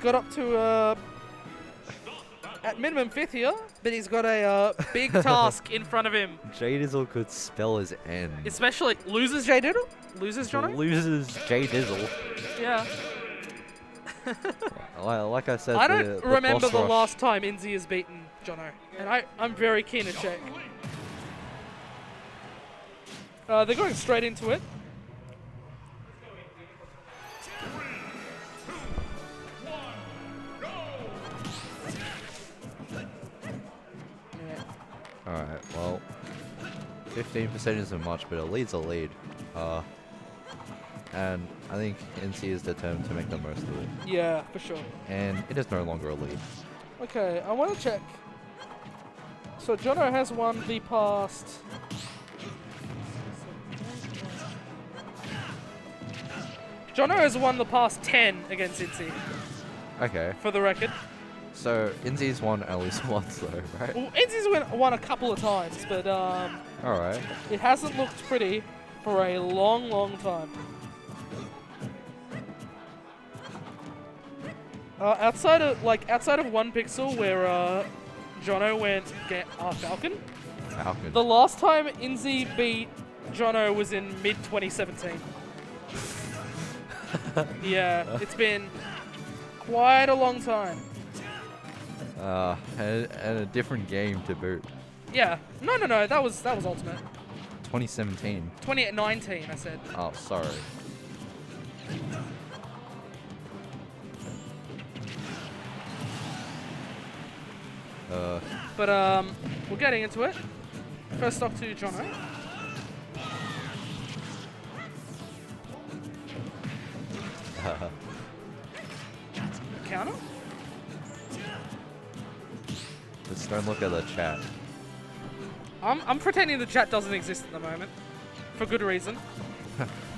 got up to at minimum 5th here, but he's got a big task in front of him. Jdizzle could spell his end. Especially loses Jdizzle? Loses Jono? Loses Jdizzle. Yeah. Like I said, I don't remember the rush. last time Insie has beaten Jono, and I'm very keen to check. They're going straight into it. Alright, well, 15% isn't much, but a lead's a lead. And I think Insie is determined to make the most of it. Yeah, for sure. And it is no longer a lead. Okay, I want to check. So Jono has won the past... Jono has won the past 10 against Insie, Okay, for the record. so Insie's won at least once though, right? Well, Insie's won a couple of times, but Alright. it hasn't looked pretty for a long, long time. Outside of 1Pixel, where Jono went Falcon. Falcon. The last time Insie beat Jono was in mid 2017. Yeah, it's been quite a long time. And a different game to boot. Yeah, no, that was Ultimate. 2017. 2019, I said. Oh, sorry. But we're getting into it. First stock to Jono. Counter. Just don't look at the chat. I'm pretending the chat doesn't exist at the moment, for good reason.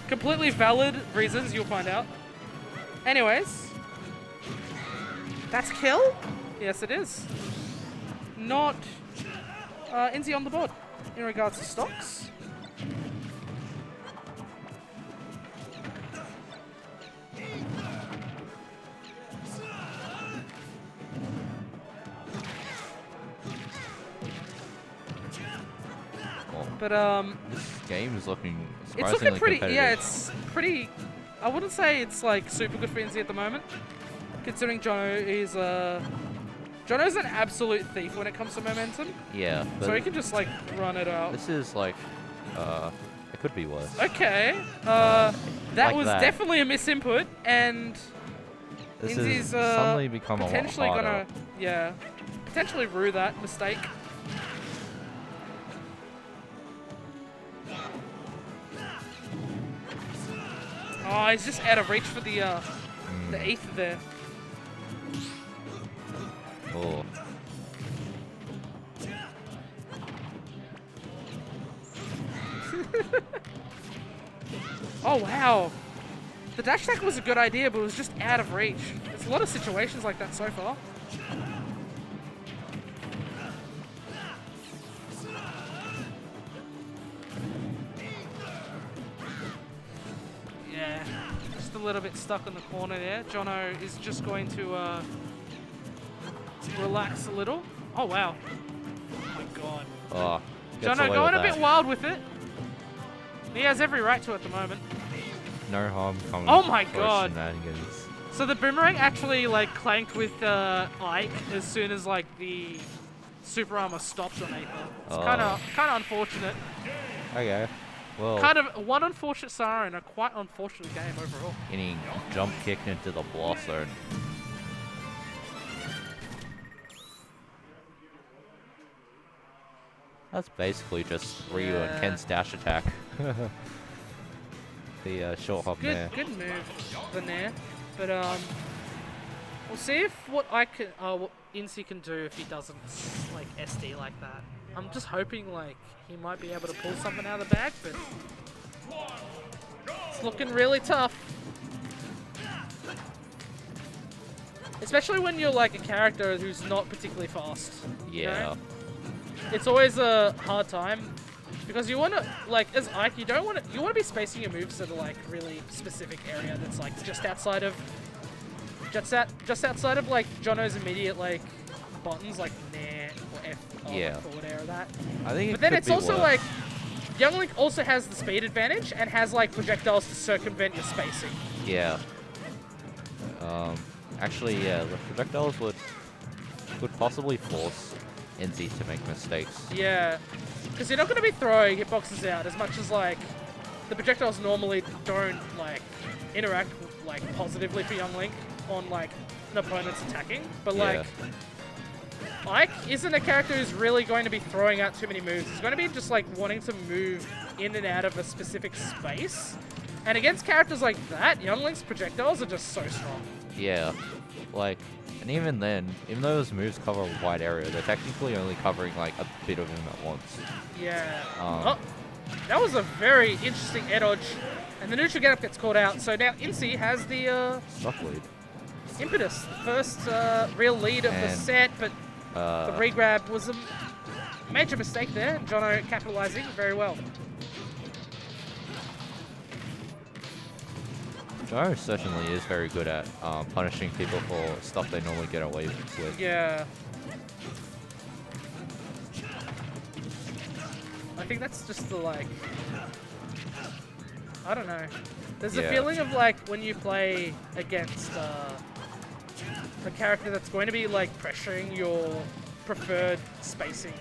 Completely valid reasons, you'll find out. Anyways, that's kill. Yes, it is. Not Insie on the board in regards to stocks. But This game is looking it's surprisingly looking pretty. competitive. Yeah, it's pretty. I wouldn't say it's like super good for Insie at the moment, considering Jono is Jono's an absolute thief when it comes to momentum. Yeah, but So he can just like run it out. this is like, it could be worse. Okay. That Like was that. definitely a misinput, and This Insie's has suddenly become a lot potentially harder. potentially rue that mistake. Oh, he's just out of reach for the ether there. Oh. Oh wow. The dash attack was a good idea, but it was just out of reach. There's a lot of situations like that so far. Yeah, just a little bit stuck in the corner there. Jono is just going to relax a little. Oh wow. Oh my god. Oh. Gets Jono away going a with bit that. wild with it. He has every right to at the moment. No harm coming. Oh my for god. Shenanigans. So the boomerang actually like clanked with Ike as soon as like the super armor stopped on Aether. It's kind of unfortunate. Okay. Well, Kind of one unfortunate scenario and a quite unfortunate game overall. getting jump kicked into the blast zone. That's basically just Ryu and Yeah. Ken's dash attack. The short hop there. Good move, the Nair. But we'll see if what Insie can do if he doesn't like SD like that. I'm just hoping like he might be able to pull something out of the bag, but it's looking really tough. Especially when you're like a character who's not particularly fast. you know? Yeah. It's always a hard time because you want to, like, as Ike, you want to be spacing your moves at a like really specific area that's like just outside of just outside of like Jono's immediate like buttons like nair or F Yeah. forward air or that. I think But then could it's be also worse. like Young Link also has the speed advantage and has like projectiles to circumvent your spacing. Yeah. Actually, yeah, the projectiles would possibly force Insie to make mistakes. Yeah, because you're not going to be throwing hitboxes out as much as like the projectiles normally don't like interact like positively for Young Link on like an opponent's attacking, but like Ike isn't a character who's really going to be throwing out too many moves. He's going to be just like wanting to move in and out of a specific space. And against characters like that, Young Link's projectiles are just so strong. Yeah, like, and even then, even though those moves cover a wide area, they're technically only covering like a bit of him at once. Yeah. Oh, that was a very interesting air dodge. And the neutral getup gets called out. So now Insie has the Stock lead. impetus. The first real lead of the And, set, but the regrab was a major mistake there. Jono capitalizing very well. Jono certainly is very good at punishing people for stuff they normally get away with. Yeah. I think that's just the like, I don't know. There's a feeling of like when you play against a character that's going to be like pressuring your preferred spacing,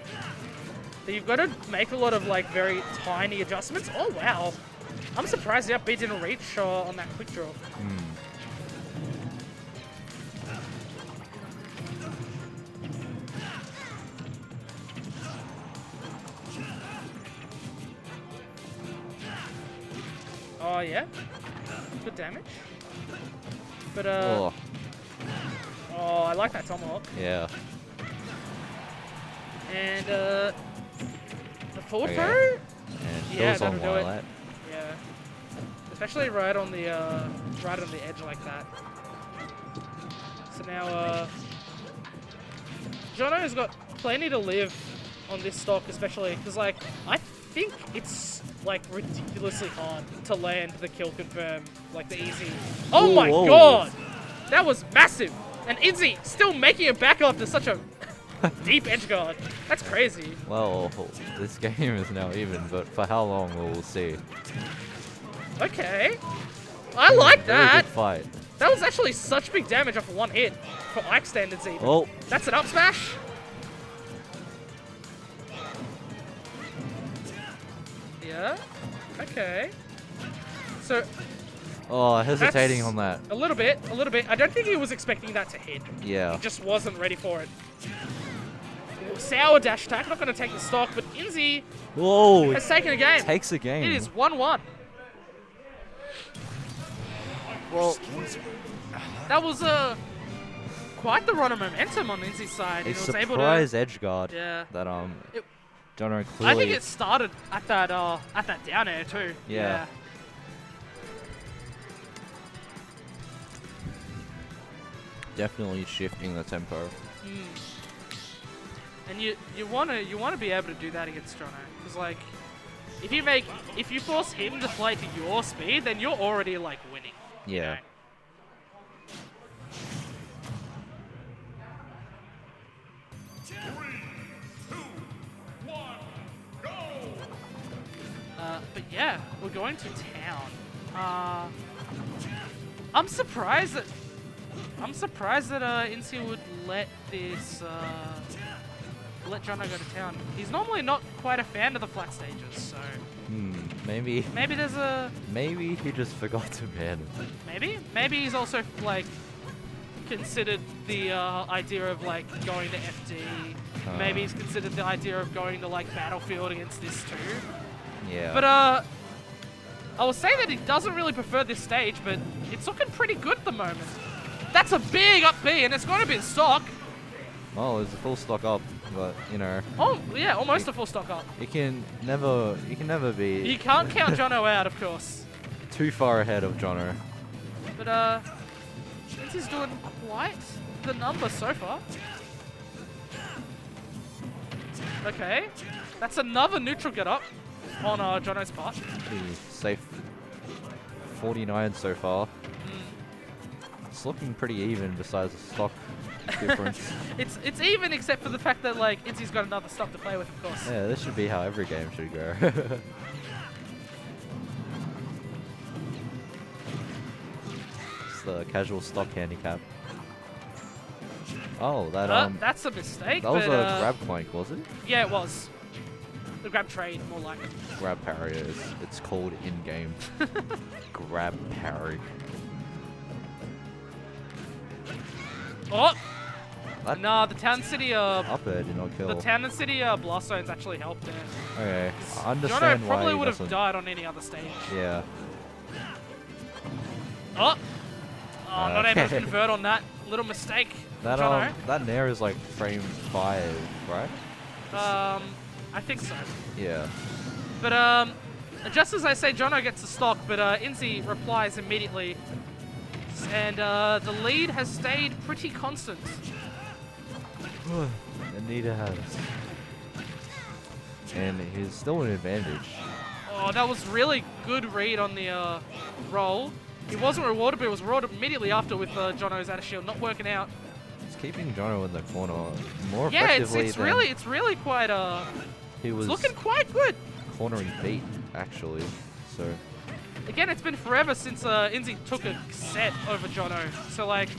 that you've got to make a lot of like very tiny adjustments. Oh wow. I'm surprised the up B didn't reach on that quick draw. Oh yeah, good damage. But oh, I like that tomahawk. Yeah. And the forward throw. And Yeah, goes on that'll do it. Lilat. Yeah, especially right on the edge like that. So now Jono's got plenty to live on this stock, especially because like I think it's like ridiculously hard to land the kill confirm, like the easy. Oh Whoa, my whoa. god, that was massive! And Insie still making it back after such a deep edge guard. That's crazy. Well, this game is now even, but for how long we'll see. Okay. I like Very that. good fight. That was actually such big damage off of one hit for Ike standards even. Oh, That's an up smash. Yeah. Okay. So hesitating that's on that. a little bit. I don't think he was expecting that to hit. Yeah. He just wasn't ready for it. Sour dash attack. Not going to take the stock, but Insie Whoa! has taken a game. Takes a game. It is 1-1. Well, That was quite the run of momentum on Insie's side. a He was able to. surprise edge guard Yeah. that It- Jono clearly. I think it started at that down air too. Yeah. Definitely shifting the tempo. And you wanna be able to do that against Jono, because like if you force him to play to your speed, then you're already like winning. you Yeah. know? But yeah, we're going to town. I'm surprised that Insie would let this let Jono go to town. He's normally not quite a fan of the flat stages, so Maybe there's a maybe he just forgot to ban it. maybe he's also like considered the idea of like going to FD. Maybe he's considered the idea of going to like Battlefield against this too. Yeah. But I will say that he doesn't really prefer this stage, but it's looking pretty good at the moment. That's a big up B, and it's going to be in stock. Well, it's a full stock up, but you know. Oh yeah, almost a full stock up. You can never be You can't count Jono out, of course. too far ahead of Jono. But Insie's doing quite the number so far. Okay, that's another neutral get up on Jono's part. He's safe 49 so far. It's looking pretty even besides the stock difference. It's even except for the fact that like Insie's got another stock to play with, of course. Yeah, this should be how every game should go. It's the casual stock handicap. Oh, that's a mistake. That was but, a grab plank, was it? Yeah, it was. The grab trade, more like it. Grab parry is it's called in game. Grab parry. Oh! That Nah, the Town City up air did not kill. the Town and City blast zones actually helped there. Okay, I understand Jono why probably he would have doesn't- died on any other stage. Yeah. Oh! Oh, not able to Okay. convert on that little mistake. That Jono. that nair is like frame 5, right? I think so. Yeah. But just as I say, Jono gets the stock, but Insie replies immediately, and the lead has stayed pretty constant. Anita has. And he's still an advantage. Oh, that was really good read on the roll. He wasn't rewarded, but he was rewarded immediately after with Jono's out of shield not working out. It's keeping Jono in the corner more Yeah, effectively it's than really quite he was it's looking quite good. cornering beat, actually. So Again, it's been forever since Insie took a set over Jono. So like,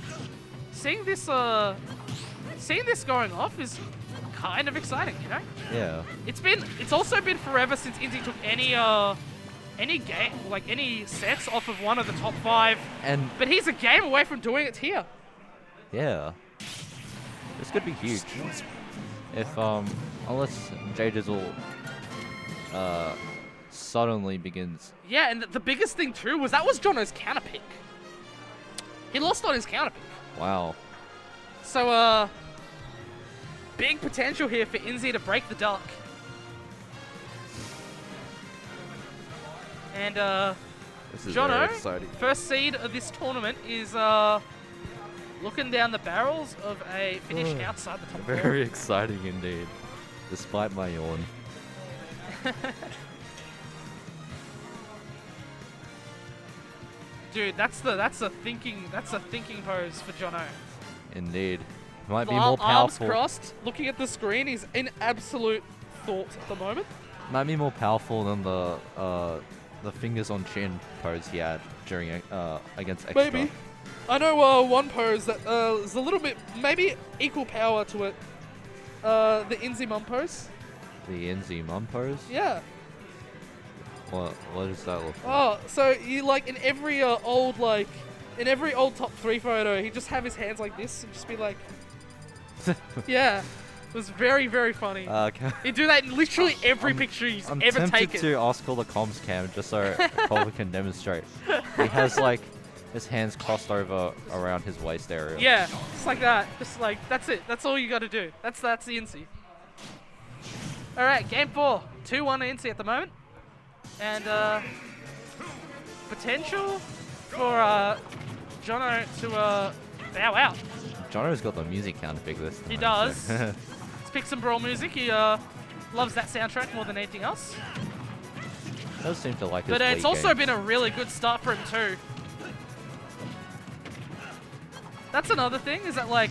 seeing this going off is kind of exciting, you know? yeah. It's also been forever since Insie took any game, like any sets off of one of the top 5. And But he's a game away from doing it here. yeah. This could be huge. If unless Jdizzle suddenly begins. Yeah, and the biggest thing too was that was Jono's counter pick. He lost on his counter pick. Wow. So big potential here for Insie to break the duck. And This is very Jono, exciting. first seed of this tournament, is looking down the barrels of a finish outside the top 4. Very exciting indeed. Despite my yawn. Dude, that's a thinking pose for Jono. Indeed. Might be more Arms powerful. crossed, looking at the screen. He's in absolute thought at the moment. Might be more powerful than the fingers on chin pose he had during against Extra. Maybe. I know one pose that is a little bit, maybe equal power to it. The Insie mum pose. The Insie mum pose? Yeah. What does that look like? Oh, so you like in every old top 3 photo, he'd just have his hands like this and just be like, yeah. It was very, very funny. He'd do that in literally every picture he's I'm ever tempted taken. to ask all the comms cam just so Colby can demonstrate. He has like his hands crossed over around his waist area. Yeah, just like that. Just like, that's it. That's all you got to do. That's the Insie. All right, game 4. 2-1 Insie at the moment. And potential for Jono to bow out. Jono's got the music counter pick this time. He does. So. Let's pick some Brawl music. He loves that soundtrack more than anything else. Does seem to like his But it's Wii also game. been a really good start for him too. That's another thing, is that like,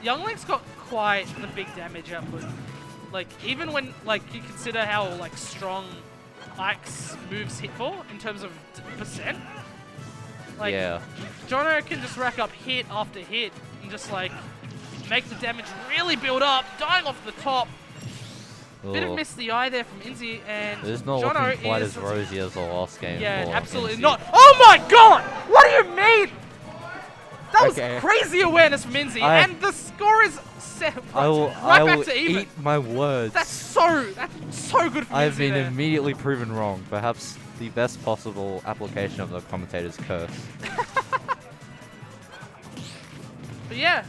Young Link's got quite the big damage output. Like, even when like you consider how like strong Ike's moves hit for in terms of percent. Like, yeah. Jono can just rack up hit after hit and just like make the damage really build up, dying off the top. Bit of Ugh. miss the eye there from Insie, and It's not Jono looking quite is as rosy as the last game. yeah, for absolutely Insie. not. Oh my god! What do you mean? That was Okay. crazy awareness from Insie, and the score is set I will, right back to even. eat my words. That's so good from I've Insie been there. immediately proven wrong. Perhaps the best possible application of the commentator's curse. But yeah,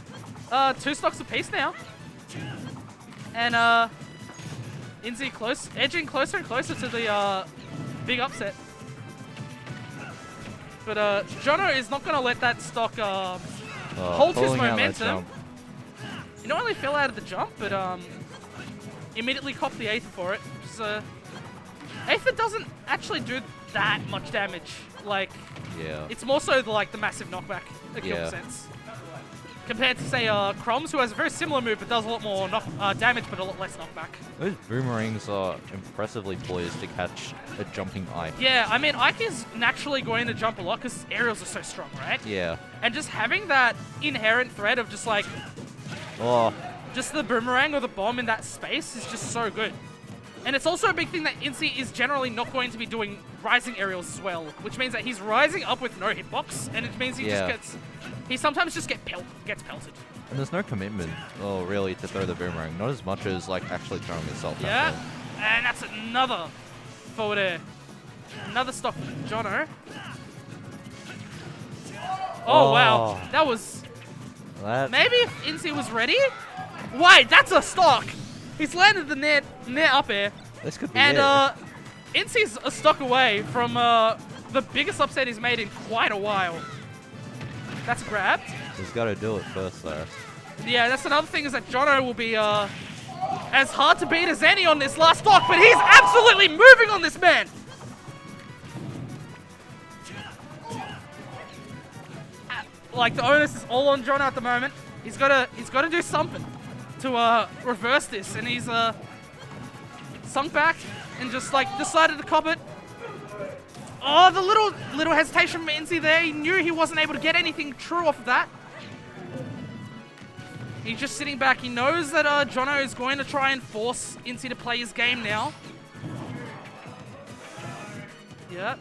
2 stocks apiece now, and Insie edging closer and closer to the big upset. But Jono is not going to let that stock hold his pulling out that momentum. jump. He not only fell out of the jump, but immediately copped the Aether for it. So Aether doesn't actually do that much damage. Like, Yeah. it's more so the massive knockback. it kills sense. Compared to, say, Chroms, who has a very similar move but does a lot more damage but a lot less knockback. Those boomerangs are impressively poised to catch a jumping Ike. Yeah, I mean, Ike is naturally going to jump a lot because aerials are so strong, right? Yeah. And just having that inherent threat of just like, just the boomerang or the bomb in that space is just so good. And it's also a big thing that Insie is generally not going to be doing rising aerials as well, which means that he's rising up with no hitbox, and it means he just gets, he sometimes just gets pelted. And there's no commitment, really, to throw the boomerang. Not as much as like actually throwing yourself. Yeah, and that's another forward air. Another stock from Jono. Oh wow, that was. Maybe if Insie was ready. Wait, that's a stock. He's landed the net up air. This could be and Insie's a stock away from the biggest upset he's made in quite a while. That's grabbed. He's got to do it first, though. Yeah, that's another thing is that Jono will be as hard to beat as any on this last stock, but he's absolutely moving on this man. Like the onus is all on Jono at the moment. He's got to do something to reverse this, and he's sunk back and just like decided to cop it. Oh, the little hesitation from Insie there. He knew he wasn't able to get anything true off of that. He's just sitting back. He knows that Jono is going to try and force Insie to play his game now. Yeah.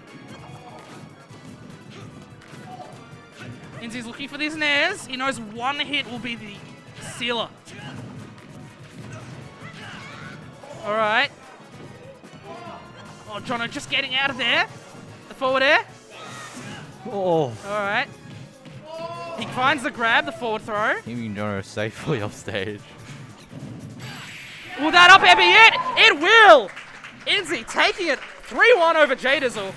Insie's looking for these nairs. He knows one hit will be the sealer. All right. Oh, Jono just getting out of there. The forward air. Oh. All right. He finds the grab, the forward throw. Keeping Jono safely off stage. Will that up air be it? It will! Insie taking it 3-1 over Jdizzle.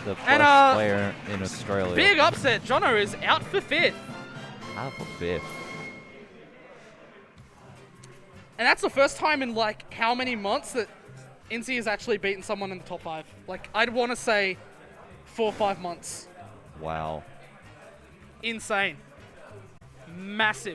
The best player in Australia. Big upset. Jono is out for 5th. Out for 5th. And that's the first time in like how many months that Insie has actually beaten someone in the top 5. Like, I'd want to say 4 or 5 months. Wow. Insane. Massive.